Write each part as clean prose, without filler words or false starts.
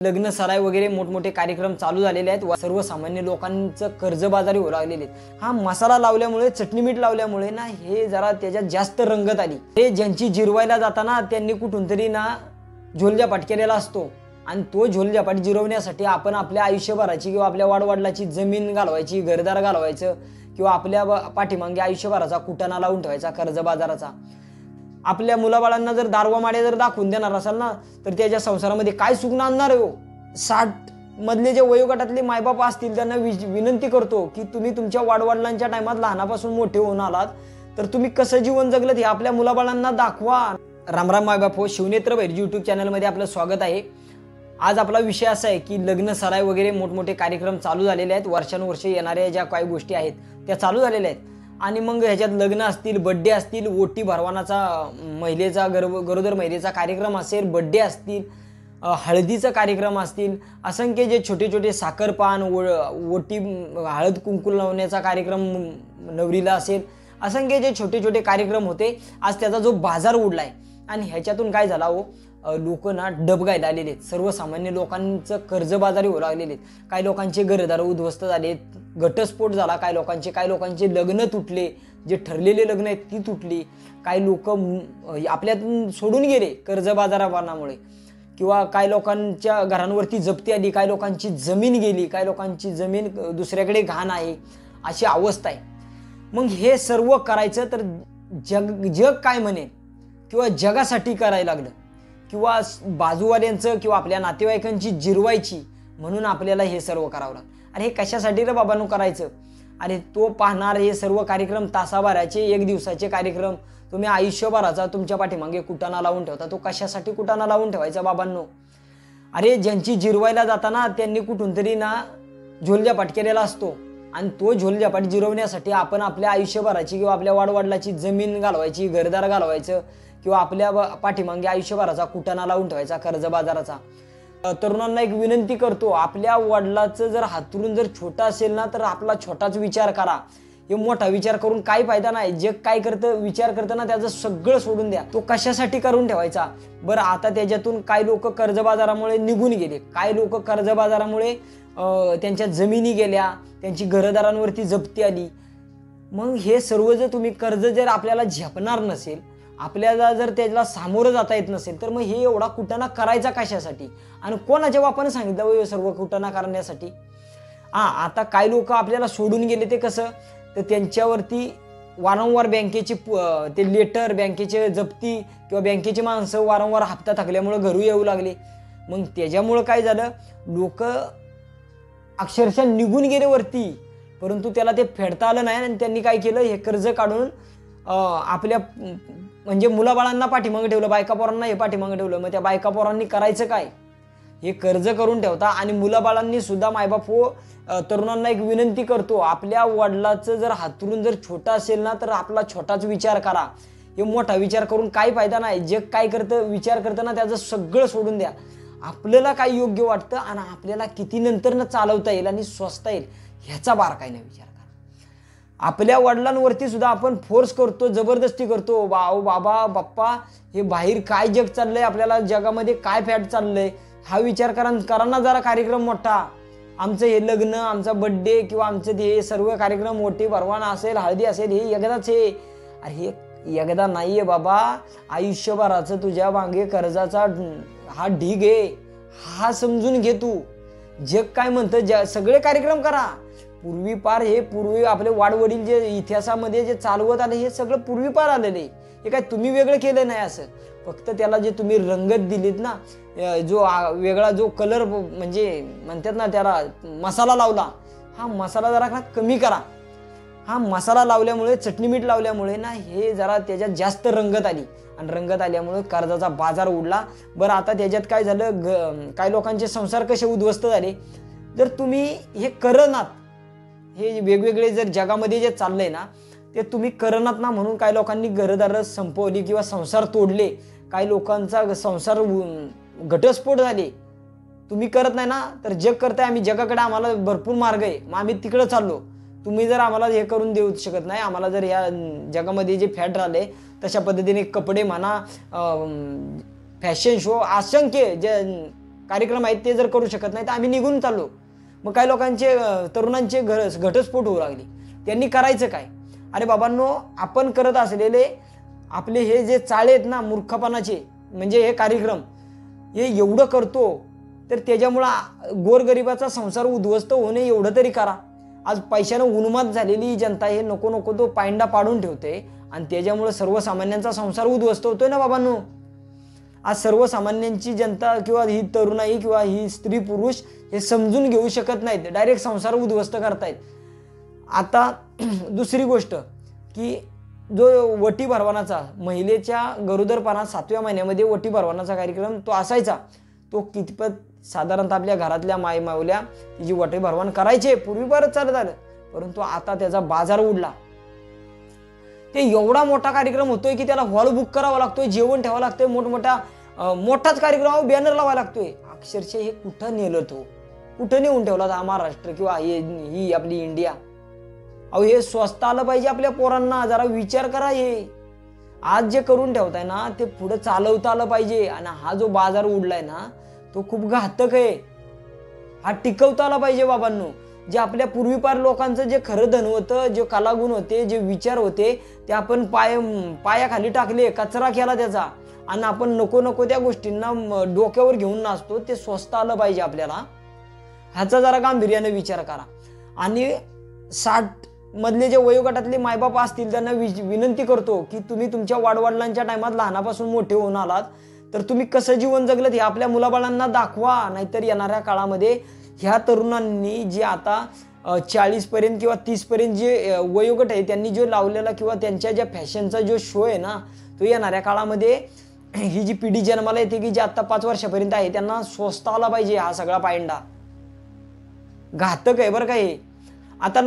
लग्न सराई वगैरे मोठमोठे कार्यक्रम चालू झालेले आहेत व सर्वसामान्य लोकांचं कर्जबाजारी होऊ लागलेले आहेत। हा मसाला लावल्यामुळे चटणी मीठ लावल्यामुळे ना हे जरा त्याच्यात जास्त रंगत आली। हे ज्यांची जिरवायला जाताना त्यांनी कुठून तरी ना झोलजापाट केलेला असतो आणि तो झोलजापाट जिरवण्यासाठी आपण आपल्या आयुष्यभराची किंवा आपल्या वाडवडिलाची जमीन घालवायची, घरदार घालवायचं किंवा आपल्या पाठीमागे आयुष्यभराचा कुटाणा लावून ठेवायचा कर्जबाजाराचा। आपल्या मुलाबाळांना जर दारवा माडे जर दाखवून देणार असाल ना तर त्याच्या संसारामध्ये काय सुख नांदणार आहे हो। 60 मधले जे वयोगटातले मायबाप असतील त्यांना विनंती करतो की तुम्ही तुमच्या वाडवडिलांच्या टायमात लहानापासून मोठे होऊन आलात तर तुम्ही कसं जीवन जगलं हे आपल्या मुलाबाळांना दाखवा। रामराम मायबाप हो, शिवनेत्र भैरजी यूट्यूब चॅनलमध्ये आपलं स्वागत आहे। आज आपला विषय असा आहे की लग्न सराई वगैरे मोठमोठे कार्यक्रम चालू झालेले आहेत। वर्षानुवर्षे येणाऱ्या ज्या काही गोष्टी आहेत त्या चालू झालेल्या आहेत आणि मग ह्याच्यात लग्न असतील, बड्डे असतील, ओटी भरवानाचा महिलेचा गरोदर महिलेचा कार्यक्रम असेल, बड्डे असतील, हळदीचा कार्यक्रम असतील, असंख्य जे छोटे छोटे साखरपान, ओटी हळद कुंकू लावण्याचा कार्यक्रम नवरीला असेल, असंख्य जे छोटे छोटे कार्यक्रम होते आज त्याचा जो बाजार उडलाय आणि ह्याच्यातून काय झाला हो, लोक ना डबगायला आलेले आहेत। सर्वसामान्य लोकांचं कर्जबाजारी होऊ लागलेले आहेत। काही लोकांचे घरदार उद्ध्वस्त झाले, घटस्फोट झाला, काही लोकांचे लग्न तुटले, जे ठरलेले लग्न आहेत ती तुटली, काही लोक आपल्यातून सोडून गेले कर्जबाजारामुळे किंवा काही लोकांच्या घरांवरती जप्ती आली, काही लोकांची जमीन गेली, काही लोकांची जमीन दुसऱ्याकडे घाण आहे, अशी अवस्था आहे। मग हे सर्व करायचं तर जग काय म्हणेल किंवा जगासाठी करायला लागलं किंवा बाजूवाल्यांचं किंवा आपल्या नातेवाईकांची जिरवायची म्हणून आपल्याला हे सर्व करावं लागतं। अरे हे कशासाठी रे बाबांनो करायचं? अरे तो पाहणार हे सर्व कार्यक्रम तासाभराचे, 1 दिवसाचे कार्यक्रम तुम्ही आयुष्यभराचा तुमच्या पाठीमागे कुटाणा लावून ठेवता। तो कशासाठी कुटाणा लावून ठेवायचा बाबांनो? अरे ज्यांची जिरवायला जाताना त्यांनी कुठून तरी ना झोलजापाट केलेला असतो आणि तो झोलजापाट जिरवण्यासाठी आपण आपल्या आयुष्यभराची किंवा आपल्या वाडवडिलाची जमीन घालवायची, घरदार घालवायचं किंवा आपल्या पाठीमागे आयुष्यभराचा कुटाणा लावून ठेवायचा कर्जबाजाराचा। तरुणांना एक विनंती करतो, आपल्या वडिलाचं जर हातरून जर छोटा असेल ना तर आपला छोटाच विचार करा। हे मोठा विचार करून काही फायदा नाही। जग काय करतं, विचार करतं ना त्याचं सगळं सोडून द्या। तो कशासाठी करून ठेवायचा? बरं आता त्याच्यातून काही लोक कर्जबाजारामुळे निघून गेले, काही लोक कर्जबाजारामुळे त्यांच्या जमिनी गेल्या, त्यांची घरदारांवरती जप्ती आली। मग हे सर्व जर तुम्ही कर्ज जर आपल्याला झेपणार नसेल, आपल्याला जर त्याला सामोरं जाता येत नसेल तर मग हे एवढा कुटाणा करायचा कशासाठी आणि कोणाच्या बापानं सांगितलं सर्व कुटाणा करण्यासाठी? आता काही लोक आपल्याला सोडून गेले ते कसं, तर त्यांच्यावरती वारंवार बँकेचे ते लेटर, बँकेचे जप्ती किंवा बँकेची माणसं वारंवार हप्ता थकल्यामुळे घरी येऊ लागले। मग त्याच्यामुळं काय झालं, लोक अक्षरशः निघून गेले वरती, परंतु त्याला ते फेडता आलं नाही आणि त्यांनी काय केलं, हे कर्ज काढून आपल्या म्हणजे मुलाबाळांना पाठीमागे ठेवलं, बायका पोरांना हे पाठीमागे ठेवलं। मग त्या बायका पोरांनी करायचं काय? हे कर्ज करून ठेवता आणि मुलाबाळांनी सुद्धा मायबाप हो, तरुणांना एक विनंती करतो, आपल्या वडिलाचं जर हातरून जर छोटा असेल ना तर आपला छोटाच विचार करा। हे मोठा विचार करून काही फायदा नाही। जग काय करतं, विचार करतं ना त्याचं सगळं सोडून द्या। आपल्याला काय योग्य वाटतं आणि आपल्याला किती नंतर चालवता येईल आणि स्वस्ता येईल ह्याचा बारकाईने विचार करा। आपल्या वडिलांवरती सुद्धा आपण फोर्स करतो, जबरदस्ती करतो, बाबा बाप्पा हे बाहेर काय जग चाललंय, आपल्याला जगामध्ये काय फॅट चाललंय हा विचार करा ना जरा। कार्यक्रम मोठा, आमचं हे लग्न, आमचा बड्डे किंवा आमचं हे सर्व कार्यक्रम मोठे भरवाना असेल, हळदी असेल, हे एकदाच आहे। अरे हे एकदा नाहीये बाबा, आयुष्यभराचं तुझ्या मागे कर्जाचा हा ढीग आहे, हा समजून घे तू। जग काय म्हणतं, सगळे कार्यक्रम करा। पूर्वी आपले वाडवडील जे इतिहासामध्ये जे चालवत आले हे सगळं पूर्वीपार आलेले, हे काय तुम्ही वेगळं केलं नाही असं। फक्त त्याला जे तुम्ही रंगत दिलीत ना, जो वेगळा जो कलर म्हणजे म्हणतात ना त्याला मसाला लावला, हा मसाला जरा कमी करा। हा मसाला लावल्यामुळे, चटणी मीठ लावल्यामुळे ना हे जरा त्याच्यात जास्त रंगत आली आणि रंगत आल्यामुळे कर्जाचा बाजार उडला। बरं आता त्याच्यात काय झालं, काही लोकांचे संसार कसे उद्ध्वस्त झाले, जर तुम्ही हे करनात, हे वेगवेगळे जर जगामध्ये जे चाललंय ना ते तुम्ही करनात ना म्हणून काही लोकांनी घरदार संपवली किंवा संसार तोडले, काही लोकांचा संसार घटस्फोट झाले। तुम्ही करत नाही ना तर जग करताय, आम्ही जगाकडे आम्हाला भरपूर मार्ग आहे, मग आम्ही तिकडे चाललो। तुम्ही जर आम्हाला हे करून देऊ शकत नाही, आम्हाला जर या जगामध्ये जे फॅट राहिले तशा पद्धतीने कपडे म्हणा, फॅशन शो, असंख्य जे कार्यक्रम आहेत ते जर करू शकत नाही तर आम्ही निघून चाललो. मग काही लोकांचे तरुणांचे घटस्फोट होऊ लागले. त्यांनी करायचं काय? अरे बाबांनो, आपण करत असलेले आपले हे जे चाळे आहेत ना मूर्खपणाचे, म्हणजे हे कार्यक्रम हे एवढं करतो तर त्याच्यामुळं गोरगरिबाचा संसार उद्ध्वस्त होणे एवढं तरी करा. आज पैशानं उन्माद झालेली जनता हे नको नको तो पायंडा पाडून ठेवते आणि त्याच्यामुळे सर्वसामान्यांचा संसार उद्ध्वस्त होतोय ना बाबांनो. आज सर्वसामान्यांची जनता किंवा ही तरुणाई किंवा ही स्त्री पुरुष हे समजून घेऊ शकत नाहीत, डायरेक्ट संसार उद्ध्वस्त करतायत. आता दुसरी गोष्ट की जो वटी भरवानाचा महिलेच्या गरोदरपणात 7व्या महिन्यामध्ये वटी भरवानाचा कार्यक्रम तो असायचा, तो कितपत साधारणतः आपल्या घरातल्या मायमावल्या तिची वटी भरवान करायचे पूर्वी बरंच चालत आलं, परंतु आता त्याचा बाजार उडला. ते एवढा मोठा कार्यक्रम होतोय की त्याला हॉल बुक करावा लागतोय, जेवण ठेवावं लागतंय, मोठाच कार्यक्रम बॅनर लावावा लागतोय. अक्षरशः हे कुठं नेलं तो, कुठं नेऊन ठेवला हा महाराष्ट्र किंवा ही आपली इंडिया. अहो हे स्वस्त आलं पाहिजे आपल्या पोरांना, जरा विचार करा. हे आज जे करून ठेवताय ना ते पुढे चालवता आलं पाहिजे. आणि हा जो बाजार उडलाय ना तो खूप घातक आहे, हा टिकवता आला पाहिजे बाबांनो. जे आपल्या पूर्वीपार लोकांचं जे खरं धन होतं, जे कलागुण होते, जे विचार होते ते आपण पायाखाली टाकले, कचरा केला त्याचा, आणि आपण नको नको त्या गोष्टींना डोक्यावर घेऊन नाचतो. ते स्वस्त आलं पाहिजे आपल्याला, ह्याचा जरा गांभीर्याने विचार करा. आणि 60 मधले जे वयोगटातले मायबाप असतील त्यांना विनंती करतो की तुम्ही तुमच्या वाडवडिलांच्या टायमात लहानापासून मोठे होऊन आलात तर तुम्ही कसं जीवन जगलं हे आपल्या मुलाबाळांना दाखवा. नाहीतर येणाऱ्या काळामध्ये ह्या तरुणांनी जे आता 40 पर्यंत किंवा 30 पर्यंत जे वयोगट आहे त्यांनी जो लावलेला किंवा त्यांच्या ज्या फॅशनचा जो शो आहे ना तो येणाऱ्या काळामध्ये ही जी पिढी जन्माला येते की जी आता 5 वर्षापर्यंत आहे त्यांना स्वस्त आला पाहिजे. हा सगळा पायंडा घातक आहे बरं का हे. आता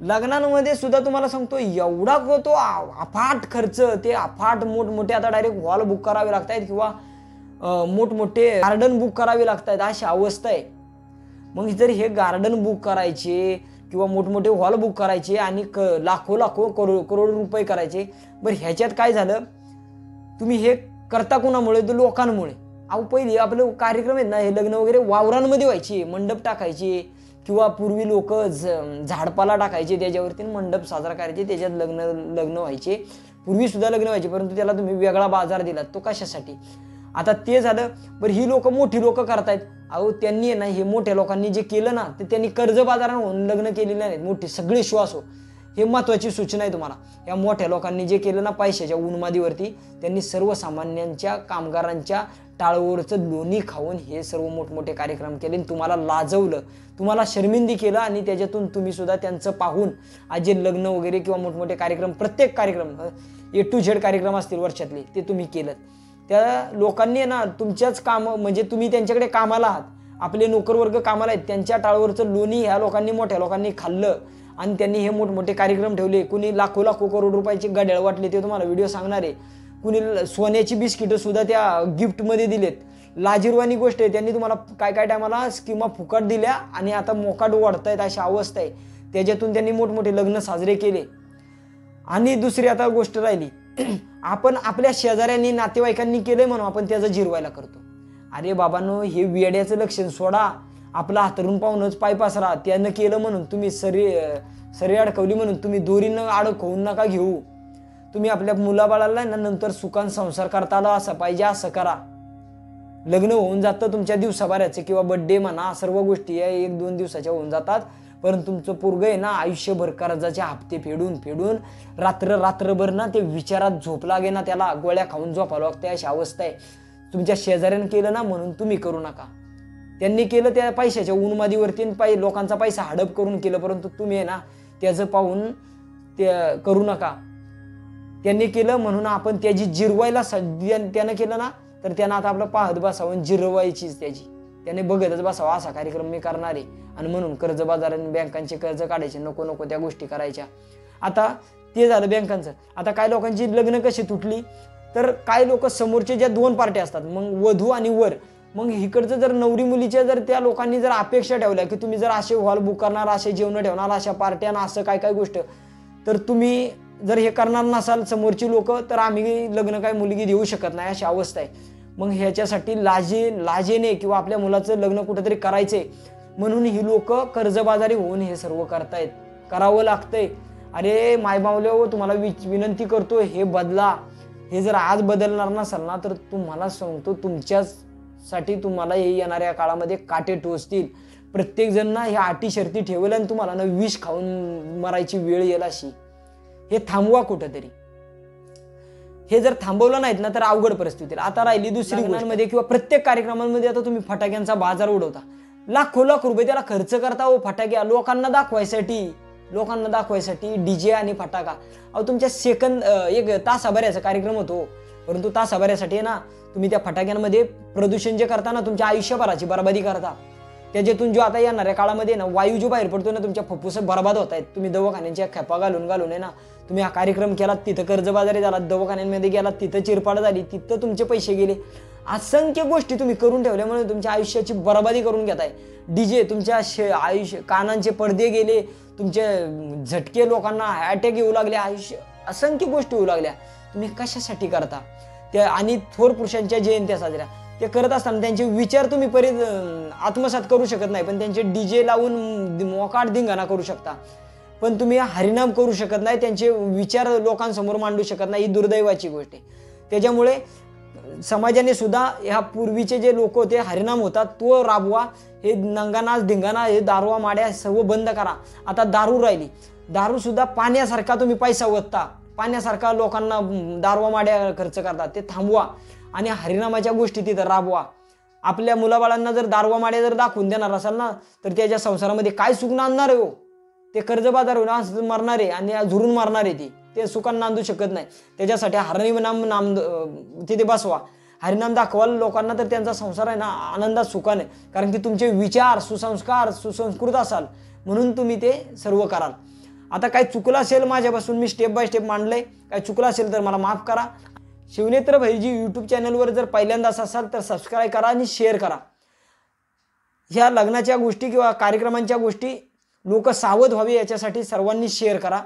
लग्नांमध्ये सुद्धा तुम्हाला सांगतो एवढा तो अफाट खर्च, ते अफाट मोठमोठे आता डायरेक्ट हॉल बुक करावे लागतात किंवा मोठमोठे गार्डन बुक करावे लागतात, अशी अवस्था आहे. मग जर हे गार्डन बुक करायचे किंवा मोठमोठे हॉल बुक करायचे आणि लाखो करोड रुपये करायचे, बरं ह्याच्यात काय झालं? तुम्ही हे करता कोणामुळे? तर लोकांमुळे. अहो पहिले आपले कार्यक्रम आहेत ना हे लग्न वगैरे वावरांमध्ये व्हायचे, मंडप टाकायचे किंवा पूर्वी लोक झाडपाला टाकायचे त्याच्यावरती मंडप साजरा करायचे, त्याच्यात लग्न व्हायचे. पूर्वी सुद्धा लग्न व्हायचे, परंतु त्याला तुम्ही वेगळा बाजार दिला, तो कशासाठी? आता ते झालं. बरं ही लोक मोठी लोक करतायत. अहो त्यांनी ना हे मोठ्या लोकांनी जे केलं ना ते त्यांनी कर्ज बाजारानं होऊन लग्न केलेले नाहीत, मोठे सगळे श्वासो. हे महत्वाची सूचना आहे तुम्हाला. या मोठ्या लोकांनी जे केलं ना पैशाच्या उन्मादीवरती, त्यांनी सर्वसामान्यांच्या कामगारांच्या टाळवरचं लोणी खाऊन हे सर्व मोठमोठे कार्यक्रम केले, तुम्हाला लाजवलं, तुम्हाला शर्मिंदी केलं. आणि त्याच्यातून तुम्ही सुद्धा त्यांचं पाहून आज जे लग्न वगैरे किंवा मोठमोठे कार्यक्रम, प्रत्येक कार्यक्रम A to Z कार्यक्रम असतील वर्षातले, ते तुम्ही केलं. त्या लोकांनी ना तुमच्याच म्हणजे तुम्ही त्यांच्याकडे कामाला आहात, आपले नोकरवर्ग कामाला आहेत, त्यांच्या टाळवरचं लोणी ह्या लोकांनी मोठ्या लोकांनी खाल्लं आणि त्यांनी हे मोठमोठे कार्यक्रम ठेवले. कुणी लाखो करोड रुपयाचे घड्याळ वाटले, ते तुम्हाला व्हिडिओ सांगणार आहे. कुणी सोन्याची बिस्किटं सुद्धा त्या गिफ्टमध्ये दिलेत. लाजिरवाणी गोष्ट आहे. त्यांनी तुम्हाला काय टायमाला स्कीमा फुकट दिल्या आणि आता मोकाट वाढतायत, अशी अवस्था आहे. त्याच्यातून त्यांनी मोठमोठे लग्न साजरे केले. आणि दुसरी आता गोष्ट राहिली, आपण आपल्या शेजाऱ्यांनी नातेवाईकांनी केलंय म्हणून आपण त्याचं जिरवायला करतो. अरे बाबांनो, हे वेड्याचं लक्षण सोडा. आपला हातरून पाहूनच पाय पसरा. त्यानं केलं म्हणून तुम्ही सरी अडकवली म्हणून तुम्ही दोरीनं अडकवून नका घेऊ. तुम्ही आपल्या मुलाबाळाला नंतर सुखान संसार करता आला असं पाहिजे, असं करा. लग्न होऊन जातं तुमच्या दिवसाभराचे किंवा बर्थडे म्हणा, सर्व गोष्टी 1-2 दिवसाच्या होऊन जातात, परंतु तुमचं पोरगं आहे ना आयुष्यभर कर्जाचे हप्ते फेडून रात्रभर ना ते विचारात झोप लागे ना, त्याला गोळ्या खाऊन झोपावं लागते, अशी अवस्था आहे. तुमच्या शेजाऱ्यानं केलं ना म्हणून तुम्ही करू नका. त्यांनी केलं त्या पैशाच्या उन्मादीवरती लोकांचा पैसा हडप करून केलं, परंतु तुम्ही आहे ना त्याचं पाहून ते करू नका. त्यांनी केलं म्हणून आपण त्याची जिरवायला त्यानं केलं ना तर त्यानं आता आपलं पाहत बसावं, जिरवायचीच त्याची, त्याने बघतच बसावं असा कार्यक्रम मी करणार आहे. आणि म्हणून कर्ज बाजाराने बँकांचे कर्ज काढायचे, नको त्या गोष्टी करायच्या. आता ते झालं बँकांचं. आता काय लोकांची लग्न कशी तुटली, तर काय लोक समोरचे ज्या 2 पार्ट्या असतात, मग वधू आणि वर, मग इकडचं जर नवरी मुलीच्या जर त्या लोकांनी जर अपेक्षा ठेवल्या की तुम्ही जर असे हॉल बुक करणार, असे जेवण ठेवणार, अशा पार्ट्या ना असं काय गोष्ट, तर तुम्ही जर हे करणार नसाल समोरची लोक, तर आम्ही लग्न काय मुलगी देऊ शकत नाही, अशी अवस्था आहे. मग ह्याच्यासाठी लाजेने किंवा आपल्या मुलाचं लग्न कुठेतरी करायचंय म्हणून ही लोक कर्जबाजारी होऊन हे सर्व करतायत, करावं लागतंय. अरे मायबावले तुम्हाला विनंती करतो, हे बदला. हे जर आज बदलणार नसाल ना तर तुम्हाला सांगतो तुमच्यासाठी तुम्हाला हे येणाऱ्या काळामध्ये काटे टोचतील. प्रत्येक जण ना ह्या अटी शर्ती ठेवेल आणि तुम्हाला ना विष खाऊन मरायची वेळ येईल अशी. हे थांबवा कुठंतरी. हे जर थांबवलं नाहीत ना तर अवघड परिस्थिती. आता राहिली दुसरी गोष्टीमध्ये किंवा प्रत्येक कार्यक्रमांमध्ये आता तुम्ही फटाक्यांचा बाजार उडवता, लाखो लाख रुपये त्याला खर्च करता हो फटाक्या लोकांना दाखवायसाठी डीजे आणि फटाका. अहो तुमच्या एक तासाभराचा कार्यक्रम होतो, परंतु तासाभरासाठी ना तुम्ही त्या फटाक्यांमध्ये प्रदूषण जे करता ना तुमच्या आयुष्यभराची बरबादी करता. त्याच्यातून जो आता येणाऱ्या काळामध्ये ना वायू जो बाहेर पडतो ना तुमच्या फुफ्फुस बरबाद होत आहेत. तुम्ही दवाखान्यांच्या खेपा घालून आहे ना तुम्ही हा कार्यक्रम केला, तिथं कर्जबाजारी झाला, दवाखान्यांमध्ये गेला तिथं चिरपाड झाली, तिथं तुमचे पैसे गेले. असंख्य गोष्टी तुम्ही करून ठेवल्यामुळे तुमच्या आयुष्याची बरबादी करून घेताय. डीजे तुमच्या कानांचे पडदे गेले, तुमचे झटके लोकांना अटॅक येऊ लागले, असंख्य गोष्टी येऊ लागल्या. तुम्ही कशासाठी करता त्या? आणि थोर पुरुषांच्या जयंत्या साजऱ्या ते करत असताना त्यांचे विचार तुम्ही आत्मसात करू शकत नाही, पण त्यांचे डीजे लावून मोकाट धिंगाणा करू शकता, पण तुम्ही हरिनाम करू शकत नाही, त्यांचे विचार लोकांसमोर मांडू शकत नाही. ही दुर्दैवाची गोष्ट आहे. त्याच्यामुळे समाजाने सुद्धा ह्या पूर्वीचे जे लोक होते हरिनाम होतात तो राबवा. हे नंगानाच धिंगाणा हे दारूवा माड्या सर्व बंद करा. आता दारू राहिली, दारू सुद्धा पाण्यासारखा तुम्ही पैसा ओतता, पाण्यासारखा लोकांना दारूवा माड्या खर्च करतात, ते थांबवा आणि हरिनामाच्या गोष्टी तिथं राबवा. आपल्या मुलाबाळांना जर दारूवा माड्या जर दाखवून देणार असाल ना तर त्याच्या संसारामध्ये काय सुख नांदणार आहे हो? ते कर्जबाजार होऊन मरणारे आणि झुरून मारणारे ते सुखांना नांदू शकत नाही. त्याच्यासाठी हरिनाम तिथे बसवा, हरिनाम दाखवा लोकांना, तर त्यांचा संसार आहे ना आनंदात सुखाने. कारण की तुमचे विचार सुसंस्कार सुसंस्कृत असाल म्हणून तुम्ही ते सर्व कराल. आता काय चुकलं असेल माझ्यापासून, मी स्टेप बाय स्टेप मांडलंय, काय चुकलं असेल तर मला माफ करा. शिवनेत्र भाईजी यूट्यूब चॅनलवर जर पहिल्यांदाच असाल तर सबस्क्राईब करा आणि शेअर करा. ह्या लग्नाच्या गोष्टी किंवा कार्यक्रमांच्या गोष्टी लोक सावध व्हावे याच्यासाठी सर्वांनी शेअर करा.